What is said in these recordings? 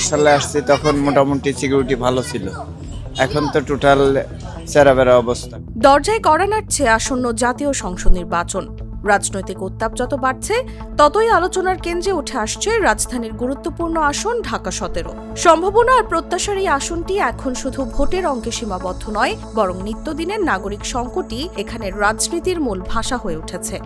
সালে আসছি তখন মোটামুটি সিকিউরিটি ভালো ছিল, এখন তো টোটাল চেরাবেরা অবস্থা। দরজায় কড়া নাড়ছে আসন্ন জাতীয় সংসদ নির্বাচন। রাজনৈতিক উত্তাপ যত বাড়ছে ততই আলোচনার কেন্দ্রে উঠে আসছে রাজধানীর গুরুত্বপূর্ণ আসন ঢাকা 17। সম্ভাবনা আর প্রত্যাশার এই আসনটি এখন শুধু ভোটের অঙ্কে সীমাবদ্ধ নয়, বরং নিত্যদিনের নাগরিক সংকটই এখানে রাজনীতির মূল ভাষা হয়ে উঠেছে।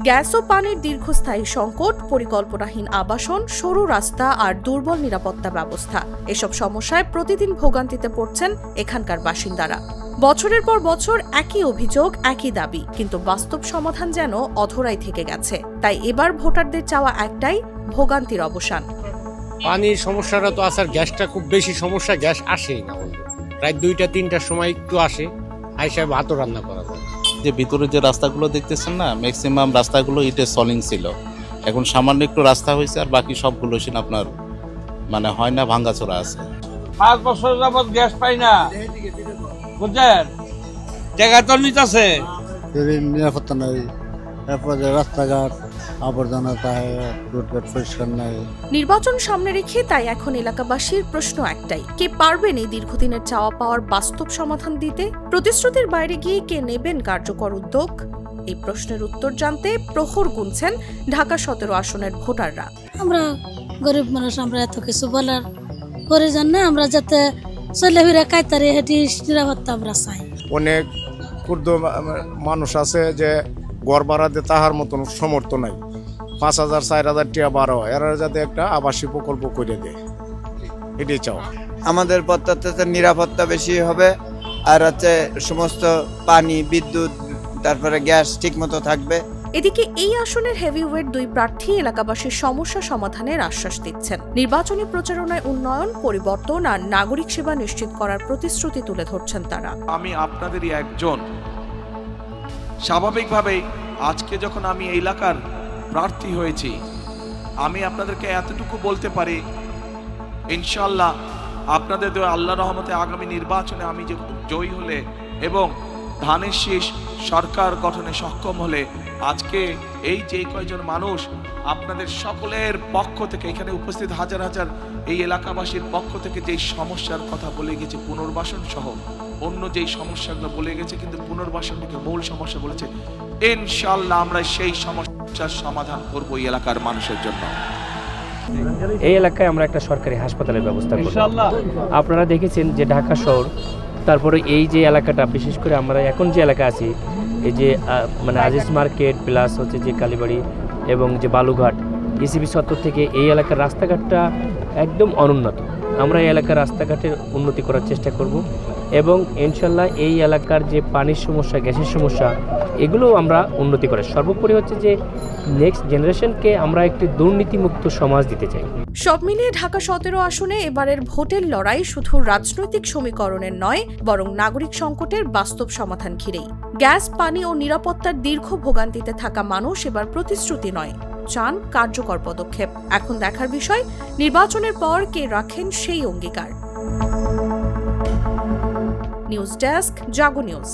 গ্যাস ও পানির দীর্ঘস্থায়ী সংকট, পরিকল্পনাহীন আবাসন, সরু রাস্তা আর দুর্বল নিরাপত্তা ব্যবস্থা, এসব সমস্যায় প্রতিদিন ভোগান্তিতে পড়ছেন এখানকার বাসিন্দারা। বছরের পর বছর একই অভিযোগ, একই দাবি, কিন্তু বাস্তব সমাধান যেন অধরাই থেকে গেছে। তাই এবার ভোটারদের চাওয়া একটাই, ভোগান্তির অবসান। পানির সমস্যাটা তো আসার, গ্যাসটা খুব বেশি সমস্যা, গ্যাস আসেই না, প্রায় 2টা-3টার সময় একটু আসে, আইসা ভাতও রান্না করা যায়। যে ভিতরে যে রাস্তাগুলো দেখতেছেন না, ম্যাক্সিমাম রাস্তাগুলো ইটের সলিং ছিল, এখন সামান্য একটু রাস্তা হয়েছে, আর বাকি সবগুলো আপনার মানে হয় না, ভাঙ্গাচোরা আছে। 5 বছর যাবত গ্যাস পাই না, বুঝছেন, জায়গা তো নিতেছে, নিরাপত্তা নাই, তারপরে রাস্তাঘাট আবর্জনা, রোডঘাট পরিষ্কার নাই। নির্বাচন সামনে রেখে তাই এখন এলাকাবাসীর প্রশ্ন একটাই, কে পারবেন এই দীর্ঘদিনের চাওয়া পাওয়ার বাস্তব সমাধান দিতে? প্রতিশ্রুতির বাইরে গিয়ে কে নেবেন কার্যকর উদ্যোগ? এই প্রশ্নের উত্তর জানতে প্রহর গুনছেন ঢাকা 17 আসনের ভোটাররা। আমরা গরিব মানুষ, আমরা এত কিছু বলার প্রয়োজন না, আমরা যাতে চলে ফিরে কাইতারে হেঁটে নিরাপত্তা আমরা চাই। অনেক ক্ষুদ্র মানুষ আছে যে ঘর ভাড়া দিয়ে তাহার মতন সমর্থ নাই, 5,000 4,000 টাকা বাড়ো, এরা যাতে একটা আবাসিক প্রকল্প করে দেয়, এটাই চাও। আমাদের প্রত্যাশাতে নিরাপত্তা বেশি হবে, আর হচ্ছে সমস্ত পানি, বিদ্যুৎ, তারপরে গ্যাস ঠিক মতো থাকবে। এদিকে এই আসনের হেভিওয়েট 2 প্রার্থী এলাকাবাসীর সমস্যা সমাধানের আশ্বাস দিচ্ছেন। নির্বাচনী প্রচারণায় উন্নয়ন, পরিবর্তন আর নাগরিক সেবা নিশ্চিত করার প্রতিশ্রুতি তুলে ধরছেন তারা। আমি আপনাদেরই একজন। স্বাভাবিকভাবেই আজকে যখন আমি এই এলাকার প্রার্থী হয়েছি, আমি আপনাদেরকে এতটুকু বলতে পারি, ইনশাআল্লাহ আপনাদের দোয়া, আল্লাহর রহমতে আগামী নির্বাচনে আমি জয়ী হলে এবং ধানের শীষ সরকার গঠনে সক্ষম হলে, আজকে এই যে কয়জন মানুষ আপনাদের সকলের পক্ষ থেকে, এখানে উপস্থিত হাজার হাজার এই এলাকাবাসীর পক্ষ থেকে যেই সমস্যার কথা বলে গেছে, পুনর্বাসন সহ অন্য যেই সমস্যাগুলো বলে গেছে, কিন্তু পুনর্বাসনকে মূল সমস্যা বলেছে, ইনশাআল্লাহ আমরা সেই সমস্যার সমাধান করব এই এলাকার মানুষের জন্য। এই এলাকায় আমরা একটা সরকারি হাসপাতালের ব্যবস্থা করব। আপনারা দেখেছেন যে ঢাকা শহর, তারপরে এই যে এলাকাটা, বিশেষ করে আমরা এখন যে এলাকা আছি, এই যে মানে আজিজ মার্কেট প্লাস হচ্ছে যে কালীবাড়ি এবং যে বালুঘাট, ইসিবি চত্বর থেকে এই এলাকার রাস্তাঘাটটা একদম অনুন্নত। আমরা এই এলাকার রাস্তাঘাটের উন্নতি করার চেষ্টা করব এবং ইনশাল্লাহ এই এলাকার যে পানির সমস্যা, গ্যাসের সমস্যা, এগুলো আমরা উন্নতি করে, সর্বোপরি হচ্ছে যে নেক্সট জেনারেশনকে আমরা একটি দুর্নীতিমুক্ত সমাজ দিতে চাই। সব মিলিয়ে ঢাকা 17 আসনে এবারের ভোটের লড়াই শুধু রাজনৈতিক সমীকরণের নয়, বরং নাগরিক সংকটের বাস্তব সমাধান ঘিরেই। গ্যাস, পানি ও নিরাপত্তার দীর্ঘ ভোগান্তিতে থাকা মানুষ এবার প্রতিশ্রুতি নয়, চান কার্যকর পদক্ষেপ। এখন দেখার বিষয়, নির্বাচনের পর কে রাখেন সেই অঙ্গীকার। নিউজ ডেস্ক, জাগো নিউজ।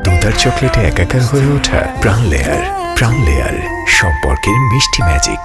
দুধার চকলেটে একাকার হয়ে ওঠা প্রাণ লেয়ার, সম্পর্কের মিষ্টি ম্যাজিক।